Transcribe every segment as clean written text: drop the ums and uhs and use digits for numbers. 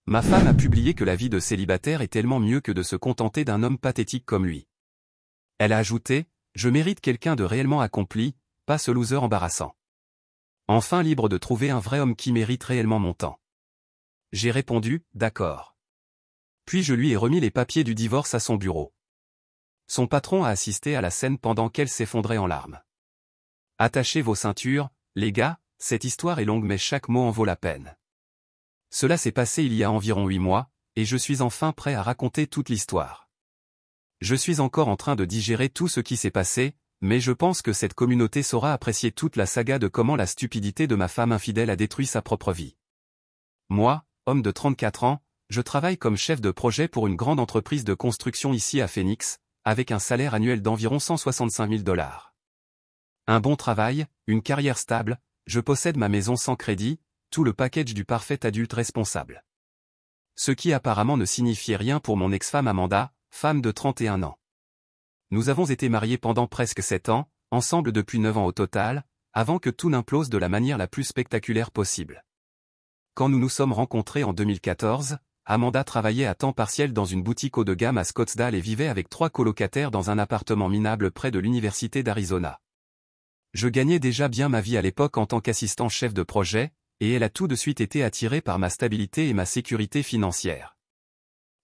Ma femme a publié que la vie de célibataire est tellement mieux que de se contenter d'un homme pathétique comme lui. Elle a ajouté, je mérite quelqu'un de réellement accompli, pas ce loser embarrassant. Enfin libre de trouver un vrai homme qui mérite réellement mon temps. J'ai répondu, d'accord. Puis je lui ai remis les papiers du divorce à son bureau. Son patron a assisté à la scène pendant qu'elle s'effondrait en larmes. Attachez vos ceintures, les gars, cette histoire est longue mais chaque mot en vaut la peine. Cela s'est passé il y a environ 8 mois, et je suis enfin prêt à raconter toute l'histoire. Je suis encore en train de digérer tout ce qui s'est passé, mais je pense que cette communauté saura apprécier toute la saga de comment la stupidité de ma femme infidèle a détruit sa propre vie. Moi, homme de 34 ans, je travaille comme chef de projet pour une grande entreprise de construction ici à Phoenix, avec un salaire annuel d'environ 165 000 $. Un bon travail, une carrière stable, je possède ma maison sans crédit, tout le package du parfait adulte responsable. Ce qui apparemment ne signifiait rien pour mon ex-femme Amanda, femme de 31 ans. Nous avons été mariés pendant presque 7 ans, ensemble depuis 9 ans au total, avant que tout n'implose de la manière la plus spectaculaire possible. Quand nous nous sommes rencontrés en 2014, Amanda travaillait à temps partiel dans une boutique haut de gamme à Scottsdale et vivait avec 3 colocataires dans un appartement minable près de l'université d'Arizona. Je gagnais déjà bien ma vie à l'époque en tant qu'assistant chef de projet, et elle a tout de suite été attirée par ma stabilité et ma sécurité financière.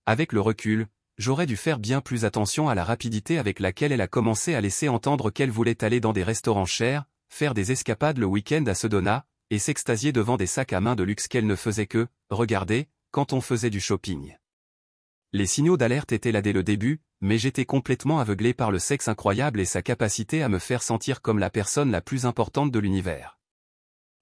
Avec le recul, j'aurais dû faire bien plus attention à la rapidité avec laquelle elle a commencé à laisser entendre qu'elle voulait aller dans des restaurants chers, faire des escapades le week-end à Sedona, et s'extasier devant des sacs à main de luxe qu'elle ne faisait que regarder quand on faisait du shopping. Les signaux d'alerte étaient là dès le début, mais j'étais complètement aveuglé par le sexe incroyable et sa capacité à me faire sentir comme la personne la plus importante de l'univers.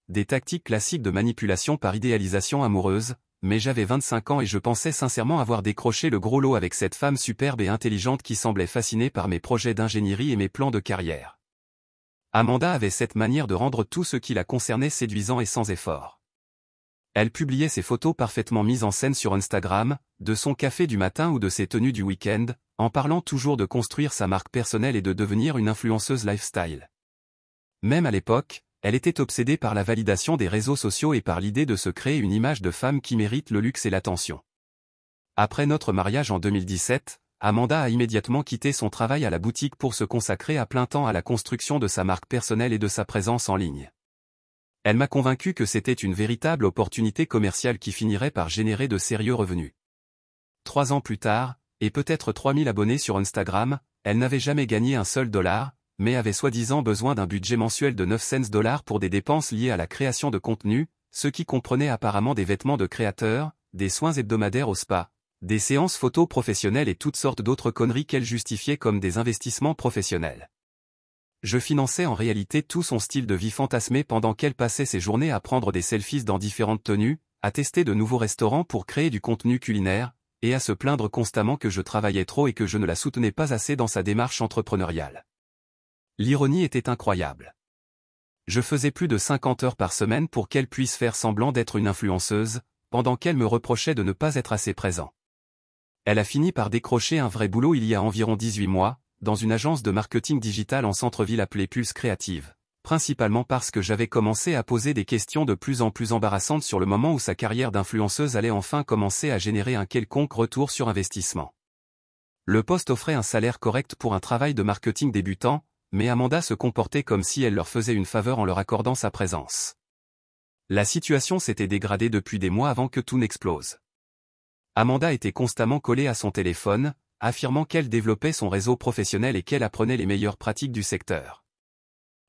Des tactiques classiques de manipulation par idéalisation amoureuse, mais j'avais 25 ans et je pensais sincèrement avoir décroché le gros lot avec cette femme superbe et intelligente qui semblait fascinée par mes projets d'ingénierie et mes plans de carrière. Amanda avait cette manière de rendre tout ce qui la concernait séduisant et sans effort. Elle publiait ses photos parfaitement mises en scène sur Instagram, de son café du matin ou de ses tenues du week-end, en parlant toujours de construire sa marque personnelle et de devenir une influenceuse lifestyle. Même à l'époque, elle était obsédée par la validation des réseaux sociaux et par l'idée de se créer une image de femme qui mérite le luxe et l'attention. Après notre mariage en 2017, Amanda a immédiatement quitté son travail à la boutique pour se consacrer à plein temps à la construction de sa marque personnelle et de sa présence en ligne. Elle m'a convaincu que c'était une véritable opportunité commerciale qui finirait par générer de sérieux revenus. 3 ans plus tard, et peut-être 3000 abonnés sur Instagram, elle n'avait jamais gagné un seul dollar, mais avait soi-disant besoin d'un budget mensuel de 9 cents $ pour des dépenses liées à la création de contenu, ce qui comprenait apparemment des vêtements de créateurs, des soins hebdomadaires au spa, des séances photos professionnelles et toutes sortes d'autres conneries qu'elle justifiait comme des investissements professionnels. Je finançais en réalité tout son style de vie fantasmé pendant qu'elle passait ses journées à prendre des selfies dans différentes tenues, à tester de nouveaux restaurants pour créer du contenu culinaire, et à se plaindre constamment que je travaillais trop et que je ne la soutenais pas assez dans sa démarche entrepreneuriale. L'ironie était incroyable. Je faisais plus de 50 heures par semaine pour qu'elle puisse faire semblant d'être une influenceuse, pendant qu'elle me reprochait de ne pas être assez présent. Elle a fini par décrocher un vrai boulot il y a environ 18 mois, dans une agence de marketing digital en centre-ville appelée Pulse Creative, principalement parce que j'avais commencé à poser des questions de plus en plus embarrassantes sur le moment où sa carrière d'influenceuse allait enfin commencer à générer un quelconque retour sur investissement. Le poste offrait un salaire correct pour un travail de marketing débutant, mais Amanda se comportait comme si elle leur faisait une faveur en leur accordant sa présence. La situation s'était dégradée depuis des mois avant que tout n'explose. Amanda était constamment collée à son téléphone, affirmant qu'elle développait son réseau professionnel et qu'elle apprenait les meilleures pratiques du secteur.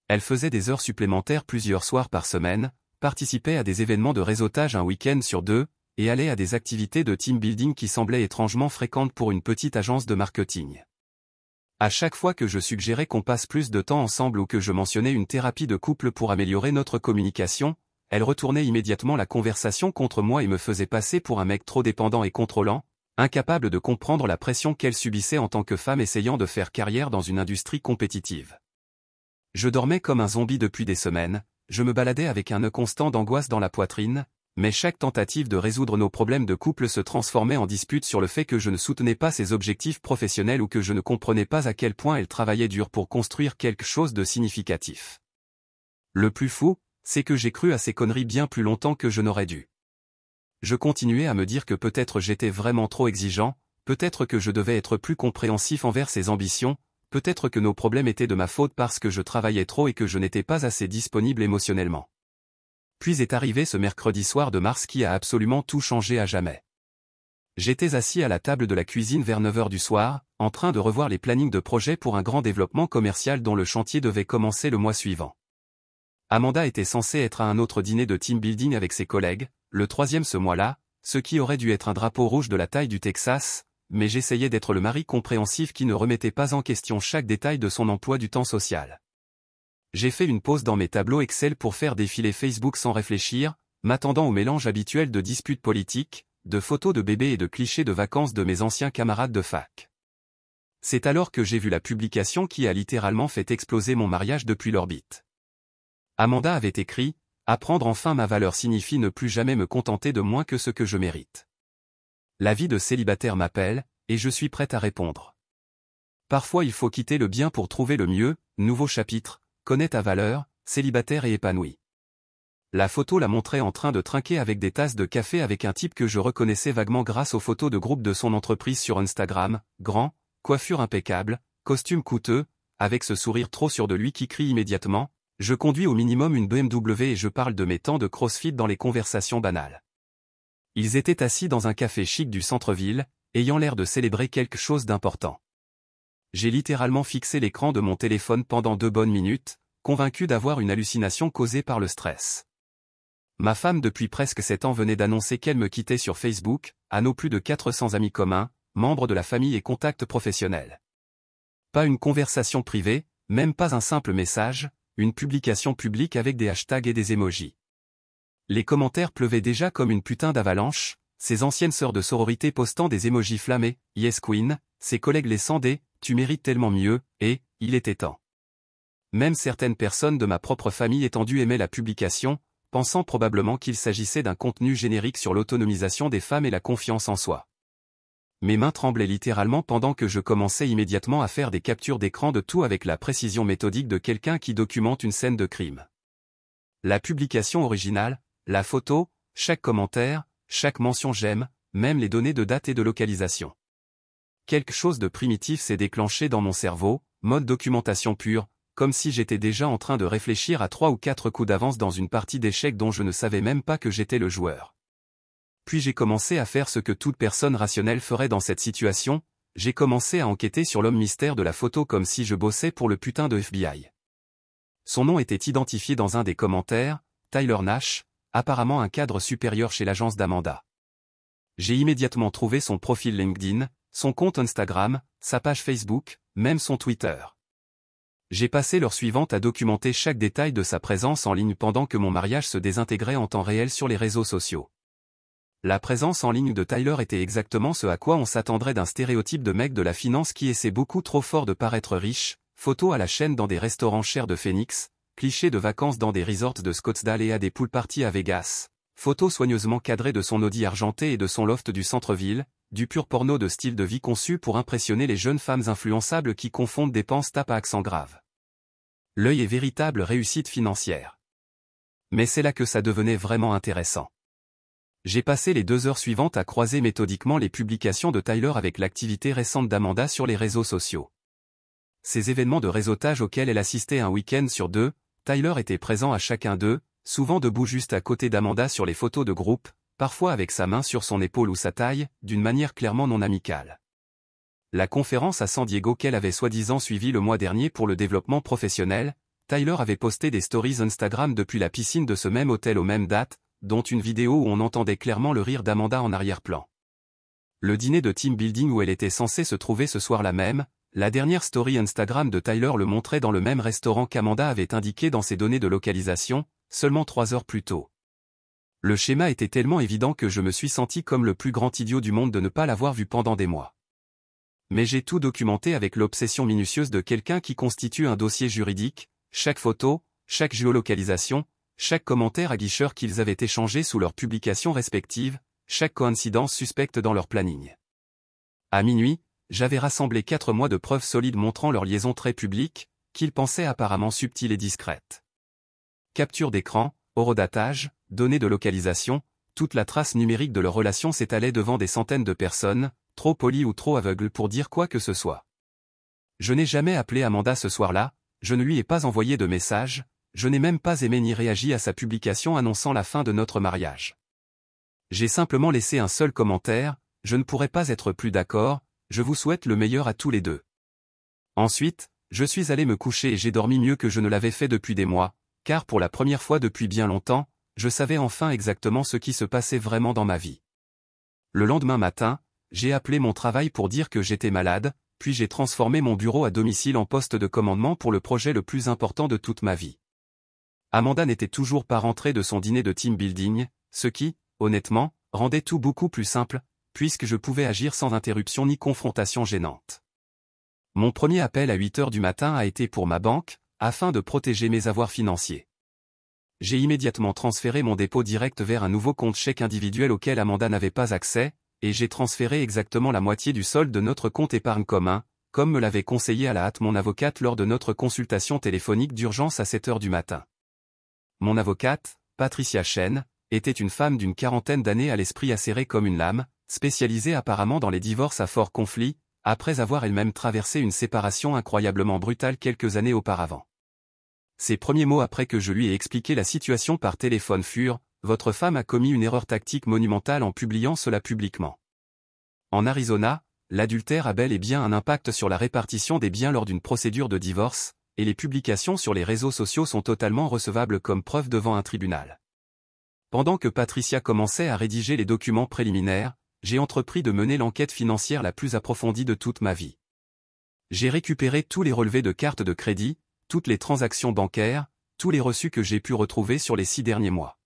Elle faisait des heures supplémentaires plusieurs soirs par semaine, participait à des événements de réseautage un week-end sur 2, et allait à des activités de team building qui semblaient étrangement fréquentes pour une petite agence de marketing. À chaque fois que je suggérais qu'on passe plus de temps ensemble ou que je mentionnais une thérapie de couple pour améliorer notre communication, elle retournait immédiatement la conversation contre moi et me faisait passer pour un mec trop dépendant et contrôlant, incapable de comprendre la pression qu'elle subissait en tant que femme essayant de faire carrière dans une industrie compétitive. Je dormais comme un zombie depuis des semaines, je me baladais avec un nœud constant d'angoisse dans la poitrine, mais chaque tentative de résoudre nos problèmes de couple se transformait en dispute sur le fait que je ne soutenais pas ses objectifs professionnels ou que je ne comprenais pas à quel point elle travaillait dur pour construire quelque chose de significatif. Le plus fou, c'est que j'ai cru à ces conneries bien plus longtemps que je n'aurais dû. je continuais à me dire que peut-être j'étais vraiment trop exigeant, peut-être que je devais être plus compréhensif envers ses ambitions, peut-être que nos problèmes étaient de ma faute parce que je travaillais trop et que je n'étais pas assez disponible émotionnellement. Puis est arrivé ce mercredi soir de mars qui a absolument tout changé à jamais. J'étais assis à la table de la cuisine vers 9 h du soir, en train de revoir les plannings de projet pour un grand développement commercial dont le chantier devait commencer le mois suivant. Amanda était censée être à un autre dîner de team building avec ses collègues, le troisième ce mois-là, ce qui aurait dû être un drapeau rouge de la taille du Texas, mais j'essayais d'être le mari compréhensif qui ne remettait pas en question chaque détail de son emploi du temps social. J'ai fait une pause dans mes tableaux Excel pour faire défiler Facebook sans réfléchir, m'attendant au mélange habituel de disputes politiques, de photos de bébés et de clichés de vacances de mes anciens camarades de fac. C'est alors que j'ai vu la publication qui a littéralement fait exploser mon mariage depuis l'orbite. Amanda avait écrit « Apprendre enfin ma valeur signifie ne plus jamais me contenter de moins que ce que je mérite. » La vie de célibataire m'appelle, et je suis prête à répondre. Parfois il faut quitter le bien pour trouver le mieux, nouveau chapitre, connais ta valeur, célibataire et épanoui. La photo la montrait en train de trinquer avec des tasses de café avec un type que je reconnaissais vaguement grâce aux photos de groupe de son entreprise sur Instagram, grand, coiffure impeccable, costume coûteux, avec ce sourire trop sûr de lui qui crie immédiatement « Je conduis au minimum une BMW et je parle de mes temps de crossfit dans les conversations banales. » Ils étaient assis dans un café chic du centre-ville, ayant l'air de célébrer quelque chose d'important. J'ai littéralement fixé l'écran de mon téléphone pendant 2 bonnes minutes, convaincu d'avoir une hallucination causée par le stress. Ma femme depuis presque 7 ans venait d'annoncer qu'elle me quittait sur Facebook, à nos plus de 400 amis communs, membres de la famille et contacts professionnels. Pas une conversation privée, même pas un simple message, une publication publique avec des hashtags et des emojis. Les commentaires pleuvaient déjà comme une putain d'avalanche, ses anciennes sœurs de sororité postant des emojis flammés, Yes Queen, ses collègues laissant des « Tu mérites tellement mieux » et « Il était temps ». Même certaines personnes de ma propre famille étendue aimaient la publication, pensant probablement qu'il s'agissait d'un contenu générique sur l'autonomisation des femmes et la confiance en soi. Mes mains tremblaient littéralement pendant que je commençais immédiatement à faire des captures d'écran de tout avec la précision méthodique de quelqu'un qui documente une scène de crime. La publication originale, la photo, chaque commentaire, chaque mention j'aime, même les données de date et de localisation. Quelque chose de primitif s'est déclenché dans mon cerveau, mode documentation pure, comme si j'étais déjà en train de réfléchir à 3 ou 4 coups d'avance dans une partie d'échecs dont je ne savais même pas que j'étais le joueur. Puis j'ai commencé à faire ce que toute personne rationnelle ferait dans cette situation, j'ai commencé à enquêter sur l'homme mystère de la photo comme si je bossais pour le putain de FBI. Son nom était identifié dans un des commentaires, Tyler Nash, apparemment un cadre supérieur chez l'agence d'Amanda. J'ai immédiatement trouvé son profil LinkedIn, son compte Instagram, sa page Facebook, même son Twitter. J'ai passé l'heure suivante à documenter chaque détail de sa présence en ligne pendant que mon mariage se désintégrait en temps réel sur les réseaux sociaux. La présence en ligne de Tyler était exactement ce à quoi on s'attendrait d'un stéréotype de mec de la finance qui essaie beaucoup trop fort de paraître riche, photos à la chaîne dans des restaurants chers de Phoenix, clichés de vacances dans des resorts de Scottsdale et à des pool parties à Vegas, photos soigneusement cadrées de son Audi argenté et de son loft du centre-ville, du pur porno de style de vie conçu pour impressionner les jeunes femmes influençables qui confondent dépenses tape à accent grave. L'œil est véritable réussite financière. Mais c'est là que ça devenait vraiment intéressant. J'ai passé les 2 heures suivantes à croiser méthodiquement les publications de Tyler avec l'activité récente d'Amanda sur les réseaux sociaux. Ces événements de réseautage auxquels elle assistait un week-end sur 2, Tyler était présent à chacun d'eux, souvent debout juste à côté d'Amanda sur les photos de groupe, parfois avec sa main sur son épaule ou sa taille, d'une manière clairement non amicale. La conférence à San Diego qu'elle avait soi-disant suivie le mois dernier pour le développement professionnel, Tyler avait posté des stories Instagram depuis la piscine de ce même hôtel aux mêmes dates, dont une vidéo où on entendait clairement le rire d'Amanda en arrière-plan. Le dîner de team building où elle était censée se trouver ce soir-là même, la dernière story Instagram de Tyler le montrait dans le même restaurant qu'Amanda avait indiqué dans ses données de localisation, seulement 3 heures plus tôt. Le schéma était tellement évident que je me suis senti comme le plus grand idiot du monde de ne pas l'avoir vu pendant des mois. Mais j'ai tout documenté avec l'obsession minutieuse de quelqu'un qui constitue un dossier juridique, chaque photo, chaque géolocalisation, chaque commentaire aguicheur qu'ils avaient échangé sous leurs publications respectives, chaque coïncidence suspecte dans leur planning. À minuit, j'avais rassemblé 4 mois de preuves solides montrant leur liaison très publique, qu'ils pensaient apparemment subtile et discrète. Capture d'écran, horodatage, données de localisation, toute la trace numérique de leur relation s'étalait devant des centaines de personnes, trop polies ou trop aveugles pour dire quoi que ce soit. Je n'ai jamais appelé Amanda ce soir-là, je ne lui ai pas envoyé de message, je n'ai même pas aimé ni réagi à sa publication annonçant la fin de notre mariage. J'ai simplement laissé un seul commentaire, je ne pourrais pas être plus d'accord, je vous souhaite le meilleur à tous les deux. Ensuite, je suis allé me coucher et j'ai dormi mieux que je ne l'avais fait depuis des mois, car pour la première fois depuis bien longtemps, je savais enfin exactement ce qui se passait vraiment dans ma vie. Le lendemain matin, j'ai appelé mon travail pour dire que j'étais malade, puis j'ai transformé mon bureau à domicile en poste de commandement pour le projet le plus important de toute ma vie. Amanda n'était toujours pas rentrée de son dîner de team building, ce qui, honnêtement, rendait tout beaucoup plus simple, puisque je pouvais agir sans interruption ni confrontation gênante. Mon premier appel à 8 heures du matin a été pour ma banque, afin de protéger mes avoirs financiers. J'ai immédiatement transféré mon dépôt direct vers un nouveau compte chèque individuel auquel Amanda n'avait pas accès, et j'ai transféré exactement la moitié du solde de notre compte épargne commun, comme me l'avait conseillé à la hâte mon avocate lors de notre consultation téléphonique d'urgence à 7 heures du matin. Mon avocate, Patricia Chen, était une femme d'une quarantaine d'années à l'esprit acéré comme une lame, spécialisée apparemment dans les divorces à fort conflit, après avoir elle-même traversé une séparation incroyablement brutale quelques années auparavant. Ses premiers mots après que je lui ai expliqué la situation par téléphone furent « Votre femme a commis une erreur tactique monumentale en publiant cela publiquement. » En Arizona, l'adultère a bel et bien un impact sur la répartition des biens lors d'une procédure de divorce, et les publications sur les réseaux sociaux sont totalement recevables comme preuve devant un tribunal. Pendant que Patricia commençait à rédiger les documents préliminaires, j'ai entrepris de mener l'enquête financière la plus approfondie de toute ma vie. J'ai récupéré tous les relevés de cartes de crédit, toutes les transactions bancaires, tous les reçus que j'ai pu retrouver sur les 6 derniers mois.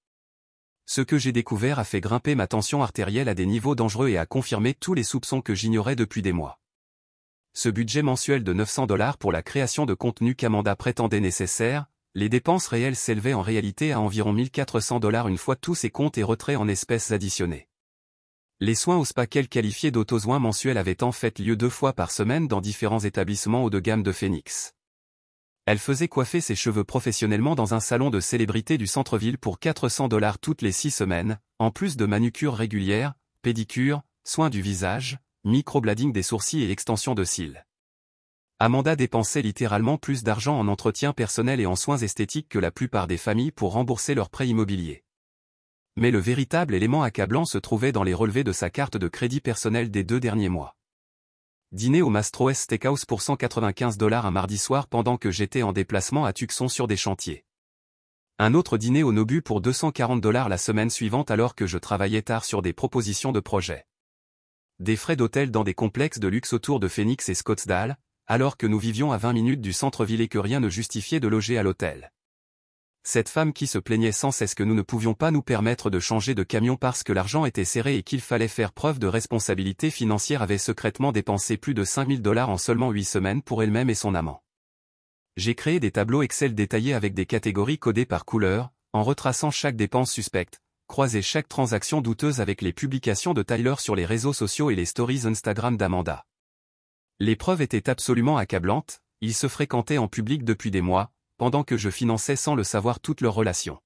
Ce que j'ai découvert a fait grimper ma tension artérielle à des niveaux dangereux et a confirmé tous les soupçons que j'ignorais depuis des mois. Ce budget mensuel de $900 pour la création de contenu qu'Amanda prétendait nécessaire, les dépenses réelles s'élevaient en réalité à environ $1 400 une fois tous ces comptes et retraits en espèces additionnés. Les soins au spa qu'elle qualifiait d'auto-soins mensuels avaient en fait lieu 2 fois par semaine dans différents établissements haut de gamme de Phoenix. Elle faisait coiffer ses cheveux professionnellement dans un salon de célébrité du centre-ville pour $400 toutes les 6 semaines, en plus de manucure régulière, pédicure, soins du visage, microblading des sourcils et extension de cils. Amanda dépensait littéralement plus d'argent en entretien personnel et en soins esthétiques que la plupart des familles pour rembourser leurs prêts immobiliers. Mais le véritable élément accablant se trouvait dans les relevés de sa carte de crédit personnel des 2 derniers mois. Dîner au Mastro's Steakhouse pour $195 un mardi soir pendant que j'étais en déplacement à Tucson sur des chantiers. Un autre dîner au Nobu pour $240 la semaine suivante alors que je travaillais tard sur des propositions de projet. Des frais d'hôtel dans des complexes de luxe autour de Phoenix et Scottsdale, alors que nous vivions à 20 minutes du centre-ville et que rien ne justifiait de loger à l'hôtel. Cette femme qui se plaignait sans cesse que nous ne pouvions pas nous permettre de changer de camion parce que l'argent était serré et qu'il fallait faire preuve de responsabilité financière avait secrètement dépensé plus de $5000 en seulement 8 semaines pour elle-même et son amant. J'ai créé des tableaux Excel détaillés avec des catégories codées par couleur, en retraçant chaque dépense suspecte, croisé chaque transaction douteuse avec les publications de Tyler sur les réseaux sociaux et les stories Instagram d'Amanda. Les preuves étaient absolument accablantes, ils se fréquentaient en public depuis des mois, pendant que je finançais sans le savoir toute leur relation.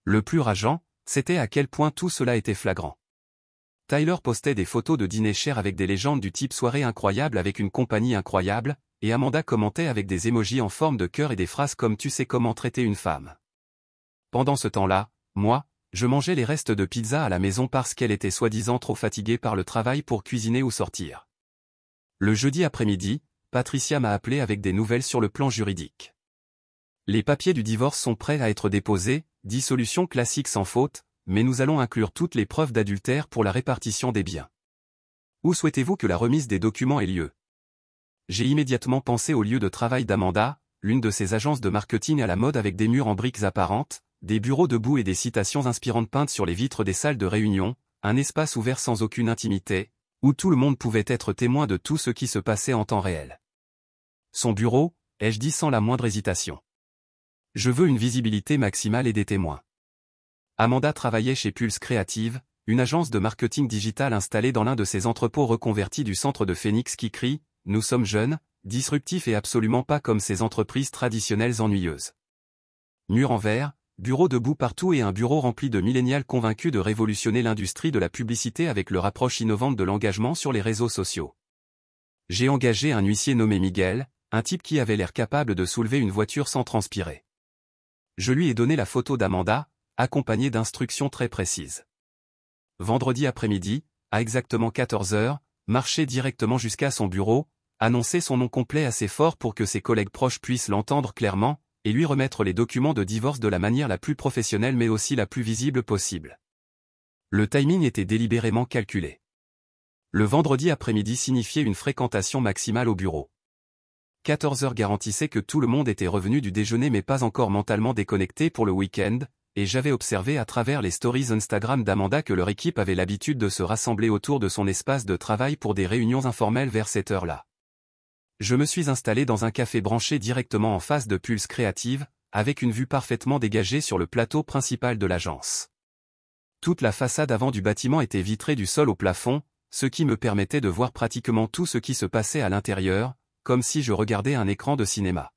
Le plus rageant, c'était à quel point tout cela était flagrant. Tyler postait des photos de dîners chers avec des légendes du type soirée incroyable avec une compagnie incroyable, et Amanda commentait avec des émojis en forme de cœur et des phrases comme tu sais comment traiter une femme. Pendant ce temps-là, moi, je mangeais les restes de pizza à la maison parce qu'elle était soi-disant trop fatiguée par le travail pour cuisiner ou sortir. Le jeudi après-midi, Patricia m'a appelé avec des nouvelles sur le plan juridique. Les papiers du divorce sont prêts à être déposés, dissolution classique sans faute, mais nous allons inclure toutes les preuves d'adultère pour la répartition des biens. Où souhaitez-vous que la remise des documents ait lieu? J'ai immédiatement pensé au lieu de travail d'Amanda, l'une de ces agences de marketing à la mode avec des murs en briques apparentes, des bureaux debout et des citations inspirantes peintes sur les vitres des salles de réunion, un espace ouvert sans aucune intimité, où tout le monde pouvait être témoin de tout ce qui se passait en temps réel. Son bureau, ai-je dit sans la moindre hésitation. Je veux une visibilité maximale et des témoins. Amanda travaillait chez Pulse Creative, une agence de marketing digital installée dans l'un de ces entrepôts reconvertis du centre de Phoenix qui crie « Nous sommes jeunes, disruptifs et absolument pas comme ces entreprises traditionnelles ennuyeuses ». Mur en verre, bureaux debout partout et un bureau rempli de millénials convaincus de révolutionner l'industrie de la publicité avec leur approche innovante de l'engagement sur les réseaux sociaux. J'ai engagé un huissier nommé Miguel, un type qui avait l'air capable de soulever une voiture sans transpirer. Je lui ai donné la photo d'Amanda, accompagnée d'instructions très précises. Vendredi après-midi, à exactement 14 heures, marcher directement jusqu'à son bureau, annoncer son nom complet assez fort pour que ses collègues proches puissent l'entendre clairement, et lui remettre les documents de divorce de la manière la plus professionnelle mais aussi la plus visible possible. Le timing était délibérément calculé. Le vendredi après-midi signifiait une fréquentation maximale au bureau. 14 heures garantissait que tout le monde était revenu du déjeuner mais pas encore mentalement déconnecté pour le week-end, et j'avais observé à travers les stories Instagram d'Amanda que leur équipe avait l'habitude de se rassembler autour de son espace de travail pour des réunions informelles vers cette heure-là. Je me suis installé dans un café branché directement en face de Pulse Créative, avec une vue parfaitement dégagée sur le plateau principal de l'agence. Toute la façade avant du bâtiment était vitrée du sol au plafond, ce qui me permettait de voir pratiquement tout ce qui se passait à l'intérieur, comme si je regardais un écran de cinéma.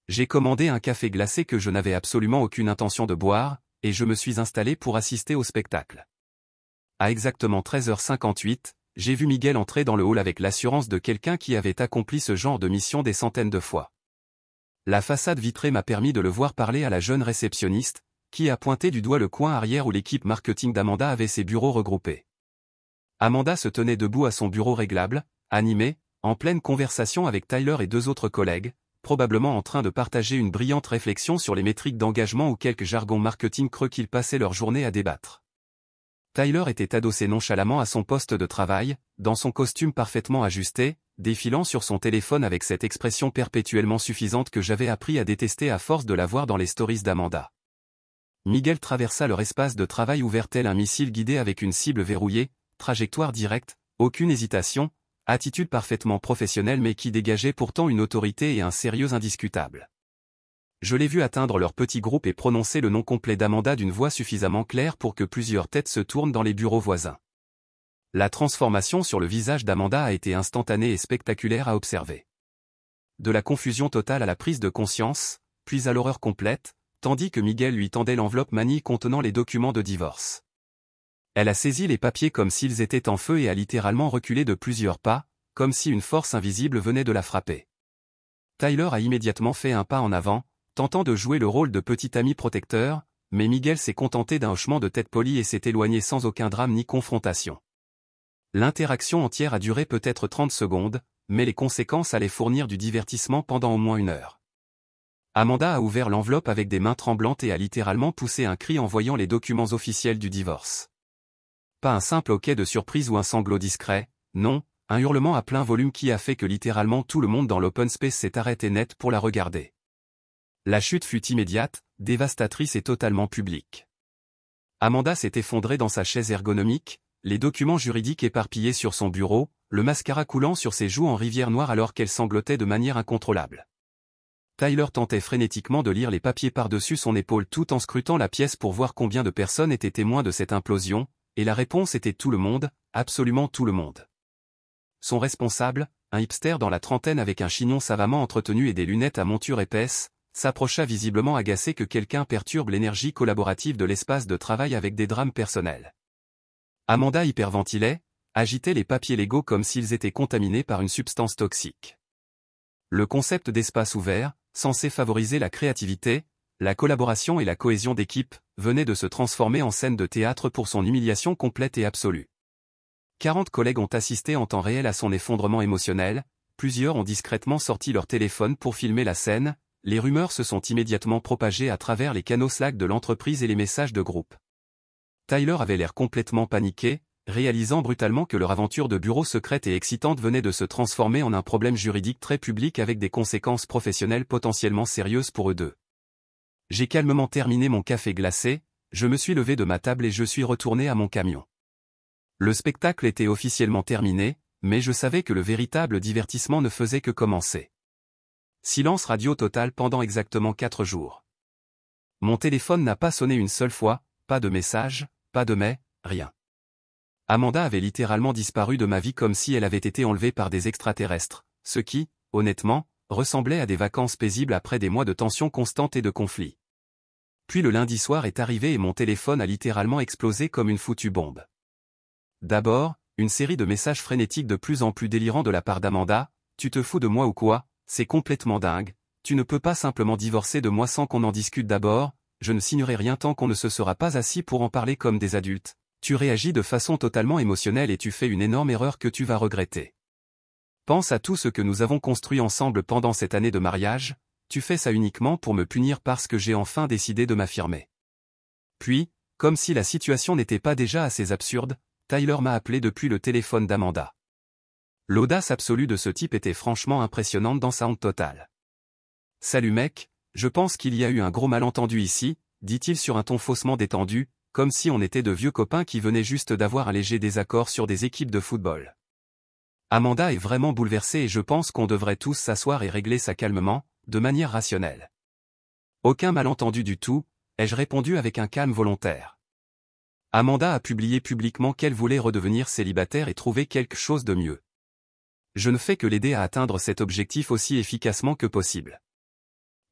J'ai commandé un café glacé que je n'avais absolument aucune intention de boire, et je me suis installé pour assister au spectacle. À exactement 13h58, j'ai vu Miguel entrer dans le hall avec l'assurance de quelqu'un qui avait accompli ce genre de mission des centaines de fois. La façade vitrée m'a permis de le voir parler à la jeune réceptionniste, qui a pointé du doigt le coin arrière où l'équipe marketing d'Amanda avait ses bureaux regroupés. Amanda se tenait debout à son bureau réglable, animée, en pleine conversation avec Tyler et deux autres collègues, probablement en train de partager une brillante réflexion sur les métriques d'engagement ou quelques jargons marketing creux qu'ils passaient leur journée à débattre. Tyler était adossé nonchalamment à son poste de travail, dans son costume parfaitement ajusté, défilant sur son téléphone avec cette expression perpétuellement suffisante que j'avais appris à détester à force de la voir dans les stories d'Amanda. Miguel traversa leur espace de travail ouvert tel un missile guidé avec une cible verrouillée, trajectoire directe, aucune hésitation, attitude parfaitement professionnelle mais qui dégageait pourtant une autorité et un sérieux indiscutable. Je l'ai vu atteindre leur petit groupe et prononcer le nom complet d'Amanda d'une voix suffisamment claire pour que plusieurs têtes se tournent dans les bureaux voisins. La transformation sur le visage d'Amanda a été instantanée et spectaculaire à observer. De la confusion totale à la prise de conscience, puis à l'horreur complète, tandis que Miguel lui tendait l'enveloppe manie contenant les documents de divorce. Elle a saisi les papiers comme s'ils étaient en feu et a littéralement reculé de plusieurs pas, comme si une force invisible venait de la frapper. Tyler a immédiatement fait un pas en avant, tentant de jouer le rôle de petit ami protecteur, mais Miguel s'est contenté d'un hochement de tête poli et s'est éloigné sans aucun drame ni confrontation. L'interaction entière a duré peut-être 30 secondes, mais les conséquences allaient fournir du divertissement pendant au moins 1 heure. Amanda a ouvert l'enveloppe avec des mains tremblantes et a littéralement poussé un cri en voyant les documents officiels du divorce. Pas un simple hoquet de surprise ou un sanglot discret, non, un hurlement à plein volume qui a fait que littéralement tout le monde dans l'open space s'est arrêté net pour la regarder. La chute fut immédiate, dévastatrice et totalement publique. Amanda s'est effondrée dans sa chaise ergonomique, les documents juridiques éparpillés sur son bureau, le mascara coulant sur ses joues en rivière noire alors qu'elle sanglotait de manière incontrôlable. Tyler tentait frénétiquement de lire les papiers par-dessus son épaule tout en scrutant la pièce pour voir combien de personnes étaient témoins de cette implosion, et la réponse était tout le monde, absolument tout le monde. Son responsable, un hipster dans la trentaine avec un chignon savamment entretenu et des lunettes à monture épaisse, s'approcha visiblement agacé que quelqu'un perturbe l'énergie collaborative de l'espace de travail avec des drames personnels. Amanda hyperventilait, agitait les papiers légaux comme s'ils étaient contaminés par une substance toxique. Le concept d'espace ouvert, censé favoriser la créativité, la collaboration et la cohésion d'équipe, venait de se transformer en scène de théâtre pour son humiliation complète et absolue. 40 collègues ont assisté en temps réel à son effondrement émotionnel, plusieurs ont discrètement sorti leur téléphone pour filmer la scène, les rumeurs se sont immédiatement propagées à travers les canaux Slack de l'entreprise et les messages de groupe. Tyler avait l'air complètement paniqué, réalisant brutalement que leur aventure de bureau secrète et excitante venait de se transformer en un problème juridique très public avec des conséquences professionnelles potentiellement sérieuses pour eux deux. J'ai calmement terminé mon café glacé, je me suis levé de ma table et je suis retourné à mon camion. Le spectacle était officiellement terminé, mais je savais que le véritable divertissement ne faisait que commencer. Silence radio total pendant exactement 4 jours. Mon téléphone n'a pas sonné une seule fois, pas de message, pas de mail, rien. Amanda avait littéralement disparu de ma vie comme si elle avait été enlevée par des extraterrestres, ce qui, honnêtement, ressemblait à des vacances paisibles après des mois de tensions constantes et de conflits. Puis le lundi soir est arrivé et mon téléphone a littéralement explosé comme une foutue bombe. D'abord, une série de messages frénétiques de plus en plus délirants de la part d'Amanda. « Tu te fous de moi ou quoi? C'est complètement dingue. Tu ne peux pas simplement divorcer de moi sans qu'on en discute d'abord. Je ne signerai rien tant qu'on ne se sera pas assis pour en parler comme des adultes. Tu réagis de façon totalement émotionnelle et tu fais une énorme erreur que tu vas regretter. Pense à tout ce que nous avons construit ensemble pendant cette année de mariage. Tu fais ça uniquement pour me punir parce que j'ai enfin décidé de m'affirmer. » Puis, comme si la situation n'était pas déjà assez absurde, Tyler m'a appelé depuis le téléphone d'Amanda. L'audace absolue de ce type était franchement impressionnante dans sa honte totale. « Salut mec, je pense qu'il y a eu un gros malentendu ici, » dit-il sur un ton faussement détendu, comme si on était de vieux copains qui venaient juste d'avoir un léger désaccord sur des équipes de football. Amanda est vraiment bouleversée et je pense qu'on devrait tous s'asseoir et régler ça calmement, de manière rationnelle. Aucun malentendu du tout, ai-je répondu avec un calme volontaire. Amanda a publié publiquement qu'elle voulait redevenir célibataire et trouver quelque chose de mieux. Je ne fais que l'aider à atteindre cet objectif aussi efficacement que possible.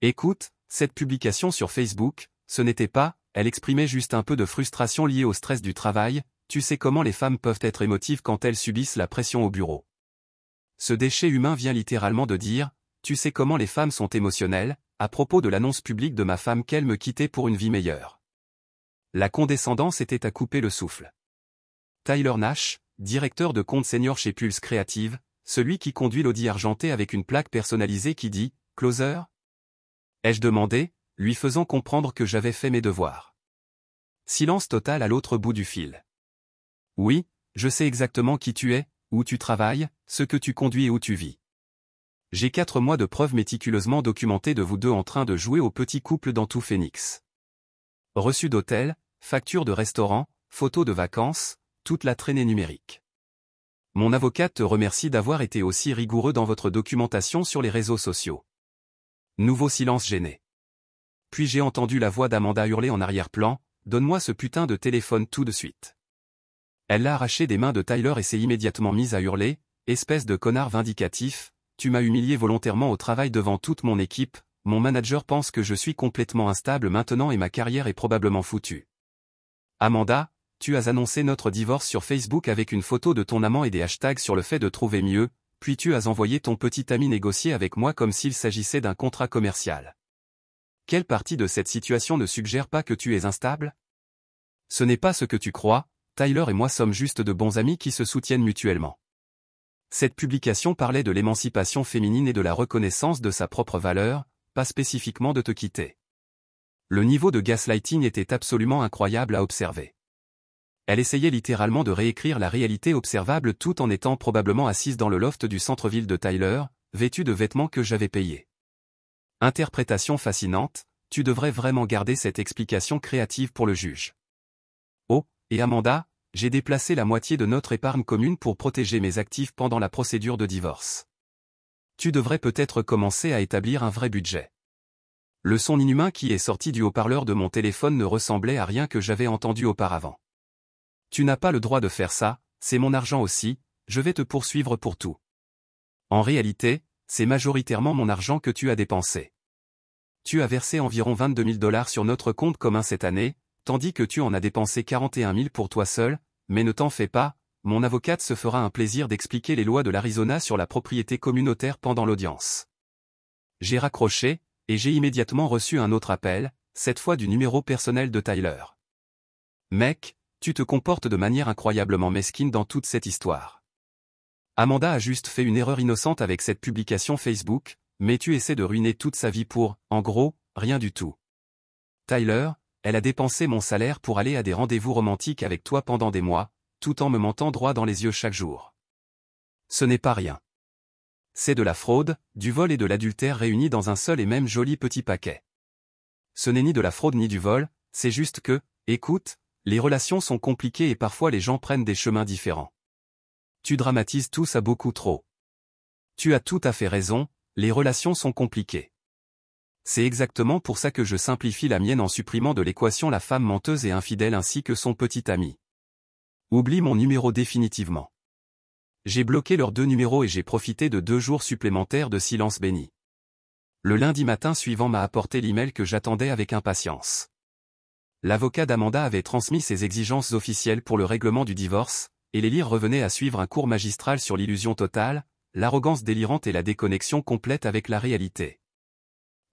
Écoute, cette publication sur Facebook, ce n'était pas, elle exprimait juste un peu de frustration liée au stress du travail. Tu sais comment les femmes peuvent être émotives quand elles subissent la pression au bureau. Ce déchet humain vient littéralement de dire, tu sais comment les femmes sont émotionnelles, à propos de l'annonce publique de ma femme qu'elle me quittait pour une vie meilleure. La condescendance était à couper le souffle. Tyler Nash, directeur de compte senior chez Pulse Creative, celui qui conduit l'Audi argenté avec une plaque personnalisée qui dit « Closer ?» ai-je demandé, lui faisant comprendre que j'avais fait mes devoirs. Silence total à l'autre bout du fil. Oui, je sais exactement qui tu es, où tu travailles, ce que tu conduis et où tu vis. J'ai 4 mois de preuves méticuleusement documentées de vous deux en train de jouer au petit couple dans tout Phoenix. Reçu d'hôtel, facture de restaurant, photos de vacances, toute la traînée numérique. Mon avocate te remercie d'avoir été aussi rigoureux dans votre documentation sur les réseaux sociaux. Nouveau silence gêné. Puis j'ai entendu la voix d'Amanda hurler en arrière-plan, « Donne-moi ce putain de téléphone tout de suite. » Elle l'a arraché des mains de Tyler et s'est immédiatement mise à hurler, « Espèce de connard vindicatif, tu m'as humilié volontairement au travail devant toute mon équipe, mon manager pense que je suis complètement instable maintenant et ma carrière est probablement foutue. Amanda, tu as annoncé notre divorce sur Facebook avec une photo de ton amant et des hashtags sur le fait de trouver mieux, puis tu as envoyé ton petit ami négocier avec moi comme s'il s'agissait d'un contrat commercial. Quelle partie de cette situation ne suggère pas que tu es instable? Ce n'est pas ce que tu crois. Tyler et moi sommes juste de bons amis qui se soutiennent mutuellement. Cette publication parlait de l'émancipation féminine et de la reconnaissance de sa propre valeur, pas spécifiquement de te quitter. Le niveau de gaslighting était absolument incroyable à observer. Elle essayait littéralement de réécrire la réalité observable tout en étant probablement assise dans le loft du centre-ville de Tyler, vêtue de vêtements que j'avais payés. Interprétation fascinante, tu devrais vraiment garder cette explication créative pour le juge. Oh, et Amanda, j'ai déplacé la moitié de notre épargne commune pour protéger mes actifs pendant la procédure de divorce. Tu devrais peut-être commencer à établir un vrai budget. Le son inhumain qui est sorti du haut-parleur de mon téléphone ne ressemblait à rien que j'avais entendu auparavant. Tu n'as pas le droit de faire ça, c'est mon argent aussi, je vais te poursuivre pour tout. En réalité, c'est majoritairement mon argent que tu as dépensé. Tu as versé environ 22 000 $ sur notre compte commun cette année, tandis que tu en as dépensé 41 000 pour toi seul, mais ne t'en fais pas, mon avocate se fera un plaisir d'expliquer les lois de l'Arizona sur la propriété communautaire pendant l'audience. J'ai raccroché, et j'ai immédiatement reçu un autre appel, cette fois du numéro personnel de Tyler. Mec, tu te comportes de manière incroyablement mesquine dans toute cette histoire. Amanda a juste fait une erreur innocente avec cette publication Facebook, mais tu essaies de ruiner toute sa vie pour, en gros, rien du tout. Tyler, elle a dépensé mon salaire pour aller à des rendez-vous romantiques avec toi pendant des mois, tout en me mentant droit dans les yeux chaque jour. Ce n'est pas rien. C'est de la fraude, du vol et de l'adultère réunis dans un seul et même joli petit paquet. Ce n'est ni de la fraude ni du vol, c'est juste que, écoute, les relations sont compliquées et parfois les gens prennent des chemins différents. Tu dramatises tout ça beaucoup trop. Tu as tout à fait raison, les relations sont compliquées. C'est exactement pour ça que je simplifie la mienne en supprimant de l'équation la femme menteuse et infidèle ainsi que son petit ami. Oublie mon numéro définitivement. J'ai bloqué leurs 2 numéros et j'ai profité de 2 jours supplémentaires de silence béni. Le lundi matin suivant m'a apporté l'email que j'attendais avec impatience. L'avocat d'Amanda avait transmis ses exigences officielles pour le règlement du divorce, et l'élire revenait à suivre un cours magistral sur l'illusion totale, l'arrogance délirante et la déconnexion complète avec la réalité.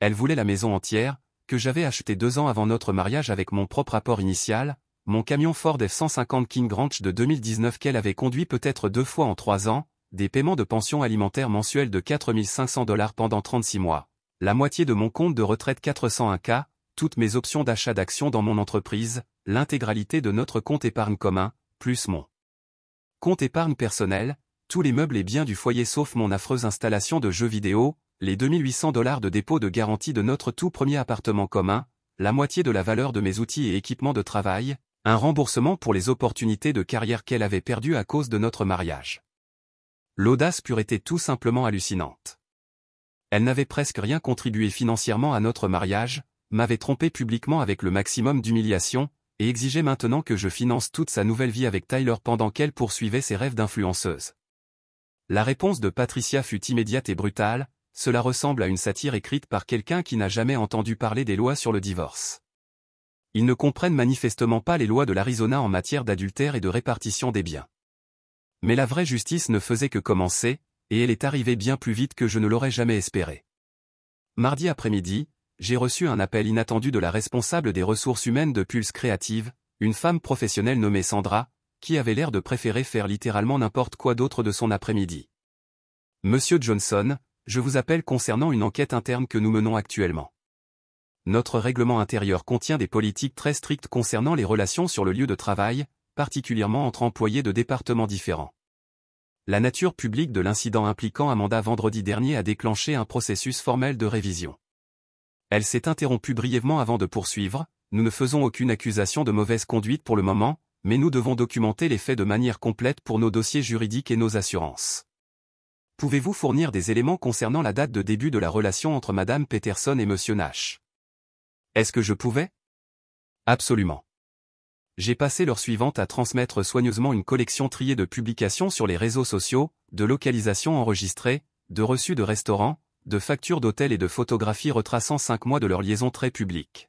Elle voulait la maison entière, que j'avais achetée 2 ans avant notre mariage avec mon propre apport initial, mon camion Ford F-150 King Ranch de 2019 qu'elle avait conduit peut-être 2 fois en 3 ans, des paiements de pension alimentaire mensuels de $4 500 pendant 36 mois, la moitié de mon compte de retraite 401K, toutes mes options d'achat d'actions dans mon entreprise, l'intégralité de notre compte épargne commun, plus mon compte épargne personnel, tous les meubles et biens du foyer sauf mon affreuse installation de jeux vidéo, les $2800 de dépôt de garantie de notre tout premier appartement commun, la moitié de la valeur de mes outils et équipements de travail, un remboursement pour les opportunités de carrière qu'elle avait perdues à cause de notre mariage. L'audace pure était tout simplement hallucinante. Elle n'avait presque rien contribué financièrement à notre mariage, m'avait trompé publiquement avec le maximum d'humiliation, et exigeait maintenant que je finance toute sa nouvelle vie avec Tyler pendant qu'elle poursuivait ses rêves d'influenceuse. La réponse de Patricia fut immédiate et brutale, cela ressemble à une satire écrite par quelqu'un qui n'a jamais entendu parler des lois sur le divorce. Ils ne comprennent manifestement pas les lois de l'Arizona en matière d'adultère et de répartition des biens. Mais la vraie justice ne faisait que commencer, et elle est arrivée bien plus vite que je ne l'aurais jamais espéré. Mardi après-midi, j'ai reçu un appel inattendu de la responsable des ressources humaines de Pulse Créative, une femme professionnelle nommée Sandra, qui avait l'air de préférer faire littéralement n'importe quoi d'autre de son après-midi. Monsieur Johnson, je vous appelle concernant une enquête interne que nous menons actuellement. Notre règlement intérieur contient des politiques très strictes concernant les relations sur le lieu de travail, particulièrement entre employés de départements différents. La nature publique de l'incident impliquant Amanda vendredi dernier a déclenché un processus formel de révision. Elle s'est interrompue brièvement avant de poursuivre, nous ne faisons aucune accusation de mauvaise conduite pour le moment, mais nous devons documenter les faits de manière complète pour nos dossiers juridiques et nos assurances. Pouvez-vous fournir des éléments concernant la date de début de la relation entre Madame Peterson et Monsieur Nash? Est-ce que je pouvais? Absolument. J'ai passé l'heure suivante à transmettre soigneusement une collection triée de publications sur les réseaux sociaux, de localisations enregistrées, de reçus de restaurants, de factures d'hôtels et de photographies retraçant 5 mois de leur liaison très publique.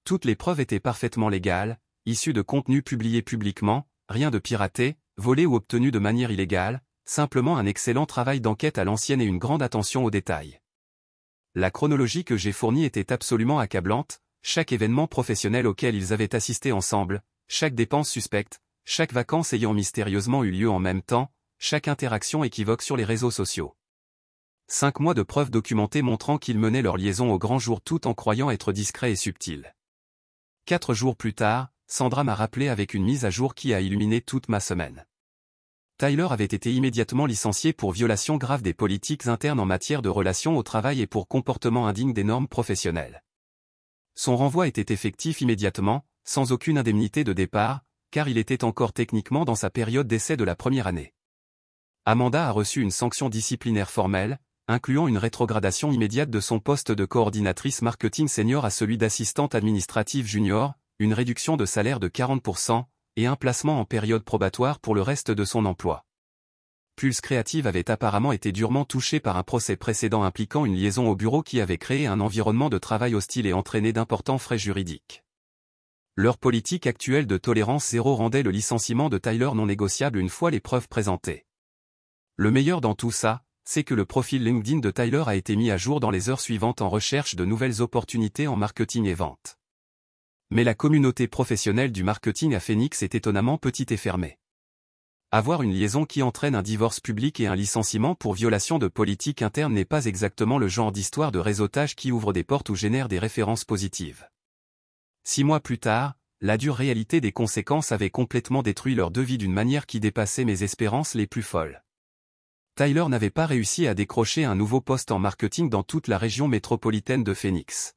Toutes les preuves étaient parfaitement légales, issues de contenus publiés publiquement, rien de piraté, volé ou obtenu de manière illégale, simplement un excellent travail d'enquête à l'ancienne et une grande attention aux détails. La chronologie que j'ai fournie était absolument accablante, chaque événement professionnel auquel ils avaient assisté ensemble, chaque dépense suspecte, chaque vacance ayant mystérieusement eu lieu en même temps, chaque interaction équivoque sur les réseaux sociaux. 5 mois de preuves documentées montrant qu'ils menaient leur liaison au grand jour tout en croyant être discrets et subtils. 4 jours plus tard, Sandra m'a rappelé avec une mise à jour qui a illuminé toute ma semaine. Tyler avait été immédiatement licencié pour violation grave des politiques internes en matière de relations au travail et pour comportement indigne des normes professionnelles. Son renvoi était effectif immédiatement, sans aucune indemnité de départ, car il était encore techniquement dans sa période d'essai de la première année. Amanda a reçu une sanction disciplinaire formelle, incluant une rétrogradation immédiate de son poste de coordinatrice marketing senior à celui d'assistante administrative junior, une réduction de salaire de 40%, et un placement en période probatoire pour le reste de son emploi. Pulse Créative avait apparemment été durement touché par un procès précédent impliquant une liaison au bureau qui avait créé un environnement de travail hostile et entraîné d'importants frais juridiques. Leur politique actuelle de tolérance zéro rendait le licenciement de Tyler non négociable une fois les preuves présentées. Le meilleur dans tout ça, c'est que le profil LinkedIn de Tyler a été mis à jour dans les heures suivantes en recherche de nouvelles opportunités en marketing et vente. Mais la communauté professionnelle du marketing à Phoenix est étonnamment petite et fermée. Avoir une liaison qui entraîne un divorce public et un licenciement pour violation de politique interne n'est pas exactement le genre d'histoire de réseautage qui ouvre des portes ou génère des références positives. 6 mois plus tard, la dure réalité des conséquences avait complètement détruit leur devis d'une manière qui dépassait mes espérances les plus folles. Tyler n'avait pas réussi à décrocher un nouveau poste en marketing dans toute la région métropolitaine de Phoenix.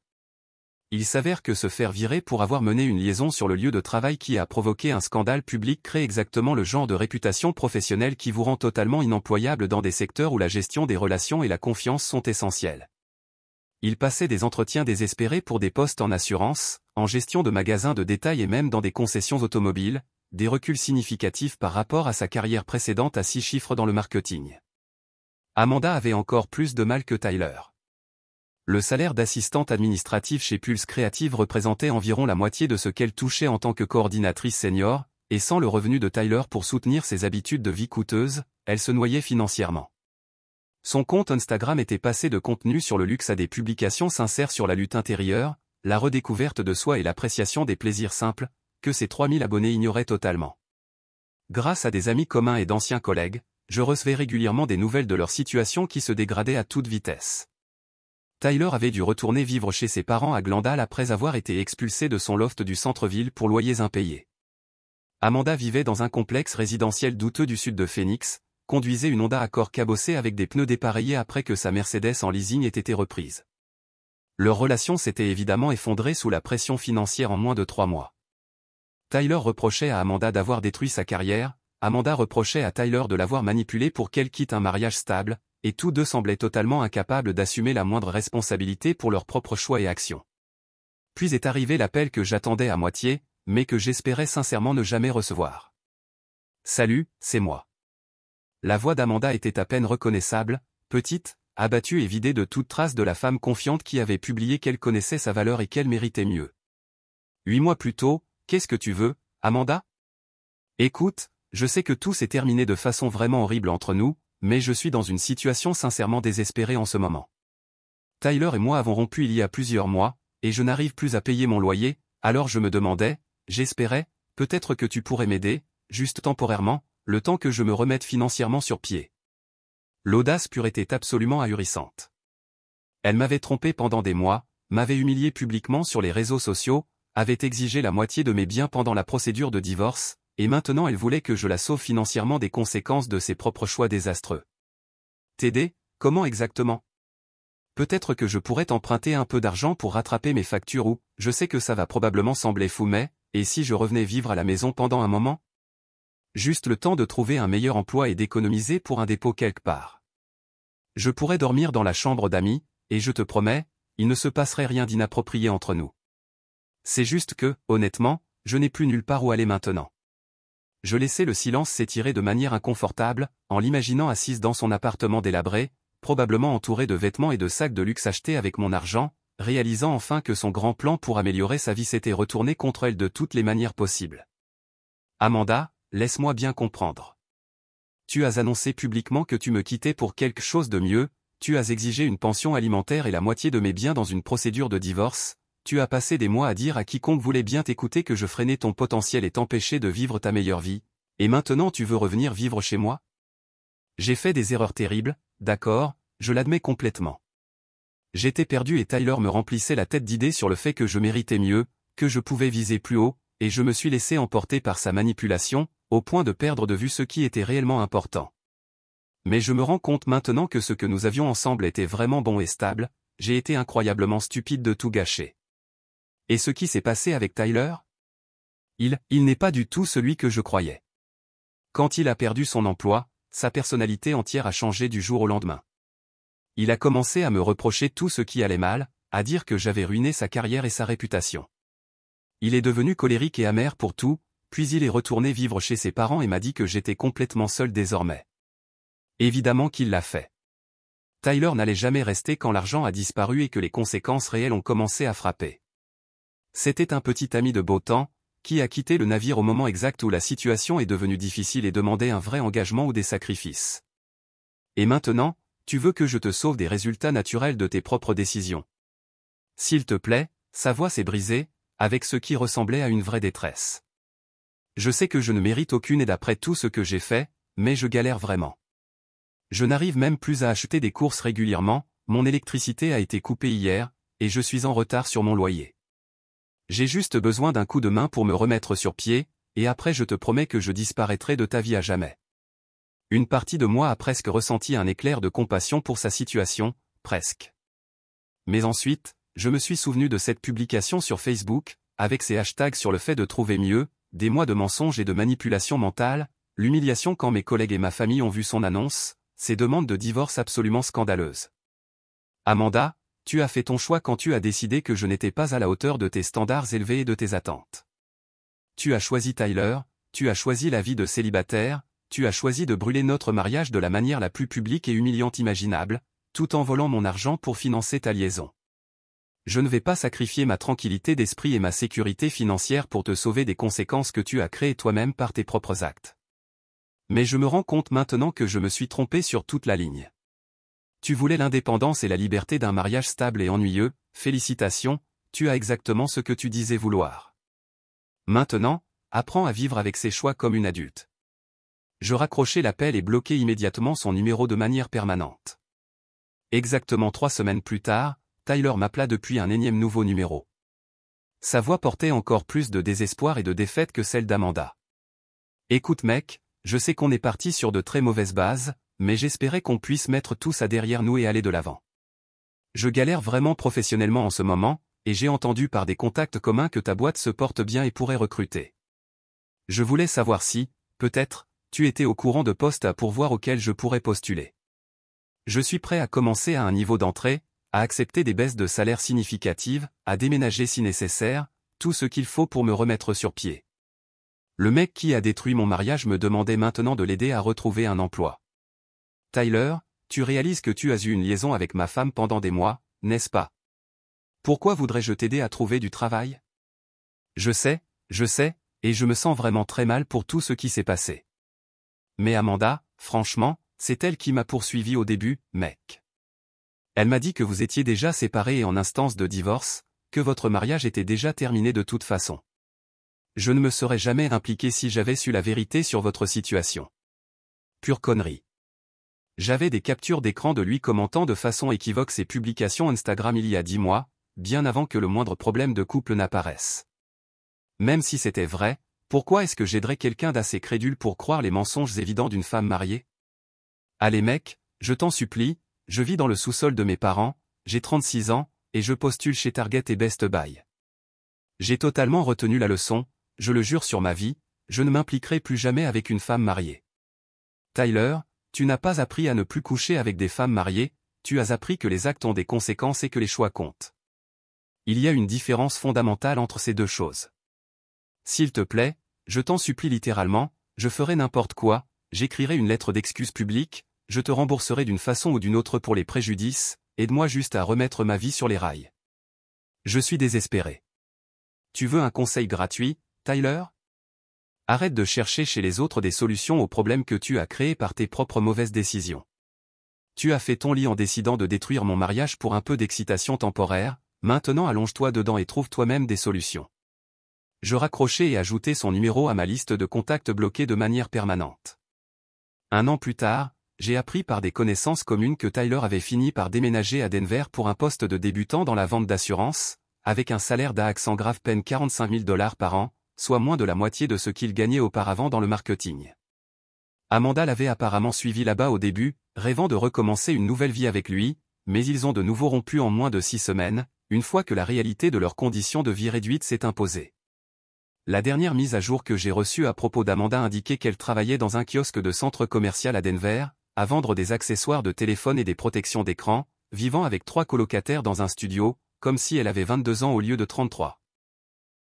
Il s'avère que se faire virer pour avoir mené une liaison sur le lieu de travail qui a provoqué un scandale public crée exactement le genre de réputation professionnelle qui vous rend totalement inemployable dans des secteurs où la gestion des relations et la confiance sont essentielles. Il passait des entretiens désespérés pour des postes en assurance, en gestion de magasins de détail et même dans des concessions automobiles, des reculs significatifs par rapport à sa carrière précédente à 6 chiffres dans le marketing. Amanda avait encore plus de mal que Tyler. Le salaire d'assistante administrative chez Pulse Creative représentait environ la moitié de ce qu'elle touchait en tant que coordinatrice senior, et sans le revenu de Tyler pour soutenir ses habitudes de vie coûteuses, elle se noyait financièrement. Son compte Instagram était passé de contenu sur le luxe à des publications sincères sur la lutte intérieure, la redécouverte de soi et l'appréciation des plaisirs simples, que ses 3000 abonnés ignoraient totalement. Grâce à des amis communs et d'anciens collègues, je recevais régulièrement des nouvelles de leur situation qui se dégradait à toute vitesse. Tyler avait dû retourner vivre chez ses parents à Glendale après avoir été expulsé de son loft du centre-ville pour loyers impayés. Amanda vivait dans un complexe résidentiel douteux du sud de Phoenix, conduisait une Honda Accord cabossée avec des pneus dépareillés après que sa Mercedes en leasing ait été reprise. Leur relation s'était évidemment effondrée sous la pression financière en moins de 3 mois. Tyler reprochait à Amanda d'avoir détruit sa carrière, Amanda reprochait à Tyler de l'avoir manipulée pour qu'elle quitte un mariage stable, et tous deux semblaient totalement incapables d'assumer la moindre responsabilité pour leurs propres choix et actions. Puis est arrivé l'appel que j'attendais à moitié, mais que j'espérais sincèrement ne jamais recevoir. « Salut, c'est moi. » La voix d'Amanda était à peine reconnaissable, petite, abattue et vidée de toute trace de la femme confiante qui avait publié qu'elle connaissait sa valeur et qu'elle méritait mieux. 8 mois plus tôt, qu'est-ce que tu veux, Amanda? Écoute, je sais que tout s'est terminé de façon vraiment horrible entre nous, mais je suis dans une situation sincèrement désespérée en ce moment. Tyler et moi avons rompu il y a plusieurs mois, et je n'arrive plus à payer mon loyer, alors je me demandais, j'espérais, peut-être que tu pourrais m'aider, juste temporairement, le temps que je me remette financièrement sur pied. L'audace pure était absolument ahurissante. Elle m'avait trompé pendant des mois, m'avait humilié publiquement sur les réseaux sociaux, avait exigé la moitié de mes biens pendant la procédure de divorce, et maintenant elle voulait que je la sauve financièrement des conséquences de ses propres choix désastreux. T'aider, comment exactement? Peut-être que je pourrais t'emprunter un peu d'argent pour rattraper mes factures ou, je sais que ça va probablement sembler fou mais, et si je revenais vivre à la maison pendant un moment? Juste le temps de trouver un meilleur emploi et d'économiser pour un dépôt quelque part. Je pourrais dormir dans la chambre d'amis, et je te promets, il ne se passerait rien d'inapproprié entre nous. C'est juste que, honnêtement, je n'ai plus nulle part où aller maintenant. Je laissais le silence s'étirer de manière inconfortable, en l'imaginant assise dans son appartement délabré, probablement entourée de vêtements et de sacs de luxe achetés avec mon argent, réalisant enfin que son grand plan pour améliorer sa vie s'était retourné contre elle de toutes les manières possibles. Amanda, laisse-moi bien comprendre. Tu as annoncé publiquement que tu me quittais pour quelque chose de mieux, tu as exigé une pension alimentaire et la moitié de mes biens dans une procédure de divorce, tu as passé des mois à dire à quiconque voulait bien t'écouter que je freinais ton potentiel et t'empêchais de vivre ta meilleure vie, et maintenant tu veux revenir vivre chez moi? J'ai fait des erreurs terribles, d'accord, je l'admets complètement. J'étais perdu et Tyler me remplissait la tête d'idées sur le fait que je méritais mieux, que je pouvais viser plus haut, et je me suis laissé emporter par sa manipulation, au point de perdre de vue ce qui était réellement important. Mais je me rends compte maintenant que ce que nous avions ensemble était vraiment bon et stable, j'ai été incroyablement stupide de tout gâcher. Et ce qui s'est passé avec Tyler? Il n'est pas du tout celui que je croyais. Quand il a perdu son emploi, sa personnalité entière a changé du jour au lendemain. Il a commencé à me reprocher tout ce qui allait mal, à dire que j'avais ruiné sa carrière et sa réputation. Il est devenu colérique et amer pour tout, puis il est retourné vivre chez ses parents et m'a dit que j'étais complètement seul désormais. Évidemment qu'il l'a fait. Tyler n'allait jamais rester quand l'argent a disparu et que les conséquences réelles ont commencé à frapper. C'était un petit ami de beau temps, qui a quitté le navire au moment exact où la situation est devenue difficile et demandait un vrai engagement ou des sacrifices. Et maintenant, tu veux que je te sauve des résultats naturels de tes propres décisions. S'il te plaît, sa voix s'est brisée, avec ce qui ressemblait à une vraie détresse. Je sais que je ne mérite aucune aide après tout ce que j'ai fait, mais je galère vraiment. Je n'arrive même plus à acheter des courses régulièrement, mon électricité a été coupée hier, et je suis en retard sur mon loyer. J'ai juste besoin d'un coup de main pour me remettre sur pied, et après je te promets que je disparaîtrai de ta vie à jamais. Une partie de moi a presque ressenti un éclair de compassion pour sa situation, presque. Mais ensuite, je me suis souvenu de cette publication sur Facebook, avec ses hashtags sur le fait de trouver mieux, des mois de mensonges et de manipulation mentale, l'humiliation quand mes collègues et ma famille ont vu son annonce, ses demandes de divorce absolument scandaleuses. Amanda, tu as fait ton choix quand tu as décidé que je n'étais pas à la hauteur de tes standards élevés et de tes attentes. Tu as choisi Tyler, tu as choisi la vie de célibataire, tu as choisi de brûler notre mariage de la manière la plus publique et humiliante imaginable, tout en volant mon argent pour financer ta liaison. Je ne vais pas sacrifier ma tranquillité d'esprit et ma sécurité financière pour te sauver des conséquences que tu as créées toi-même par tes propres actes. Mais je me rends compte maintenant que je me suis trompé sur toute la ligne. Tu voulais l'indépendance et la liberté d'un mariage stable et ennuyeux, félicitations, tu as exactement ce que tu disais vouloir. Maintenant, apprends à vivre avec ses choix comme une adulte. Je raccrochai l'appel et bloquai immédiatement son numéro de manière permanente. Exactement 3 semaines plus tard, Tyler m'appela depuis un énième nouveau numéro. Sa voix portait encore plus de désespoir et de défaite que celle d'Amanda. Écoute mec, je sais qu'on est parti sur de très mauvaises bases, mais j'espérais qu'on puisse mettre tout ça derrière nous et aller de l'avant. Je galère vraiment professionnellement en ce moment, et j'ai entendu par des contacts communs que ta boîte se porte bien et pourrait recruter. Je voulais savoir si, peut-être, tu étais au courant de postes à pourvoir auxquels je pourrais postuler. Je suis prêt à commencer à un niveau d'entrée, à accepter des baisses de salaire significatives, à déménager si nécessaire, tout ce qu'il faut pour me remettre sur pied. Le mec qui a détruit mon mariage me demandait maintenant de l'aider à retrouver un emploi. Tyler, tu réalises que tu as eu une liaison avec ma femme pendant des mois, n'est-ce pas? Pourquoi voudrais-je t'aider à trouver du travail? Je sais, et je me sens vraiment très mal pour tout ce qui s'est passé. Mais Amanda, franchement, c'est elle qui m'a poursuivi au début, mec. Elle m'a dit que vous étiez déjà séparés et en instance de divorce, que votre mariage était déjà terminé de toute façon. Je ne me serais jamais impliqué si j'avais su la vérité sur votre situation. Pure connerie. J'avais des captures d'écran de lui commentant de façon équivoque ses publications Instagram il y a 10 mois, bien avant que le moindre problème de couple n'apparaisse. Même si c'était vrai, pourquoi est-ce que j'aiderais quelqu'un d'assez crédule pour croire les mensonges évidents d'une femme mariée? Allez mec, je t'en supplie, je vis dans le sous-sol de mes parents, j'ai 36 ans, et je postule chez Target et Best Buy. J'ai totalement retenu la leçon, je le jure sur ma vie, je ne m'impliquerai plus jamais avec une femme mariée. Tyler, tu n'as pas appris à ne plus coucher avec des femmes mariées, tu as appris que les actes ont des conséquences et que les choix comptent. Il y a une différence fondamentale entre ces deux choses. S'il te plaît, je t'en supplie littéralement, je ferai n'importe quoi, j'écrirai une lettre d'excuse publique, je te rembourserai d'une façon ou d'une autre pour les préjudices, aide-moi juste à remettre ma vie sur les rails. Je suis désespéré. Tu veux un conseil gratuit, Tyler? Arrête de chercher chez les autres des solutions aux problèmes que tu as créés par tes propres mauvaises décisions. Tu as fait ton lit en décidant de détruire mon mariage pour un peu d'excitation temporaire, maintenant allonge-toi dedans et trouve toi-même des solutions. Je raccrochai et ajoutai son numéro à ma liste de contacts bloqués de manière permanente. 1 an plus tard, j'ai appris par des connaissances communes que Tyler avait fini par déménager à Denver pour un poste de débutant dans la vente d'assurance, avec un salaire d'AXN grave peine $45 000 par an, soit moins de la moitié de ce qu'il gagnait auparavant dans le marketing. Amanda l'avait apparemment suivi là-bas au début, rêvant de recommencer une nouvelle vie avec lui, mais ils ont de nouveau rompu en moins de 6 semaines, une fois que la réalité de leurs conditions de vie réduites s'est imposée. La dernière mise à jour que j'ai reçue à propos d'Amanda indiquait qu'elle travaillait dans un kiosque de centre commercial à Denver, à vendre des accessoires de téléphone et des protections d'écran, vivant avec 3 colocataires dans un studio, comme si elle avait 22 ans au lieu de 33.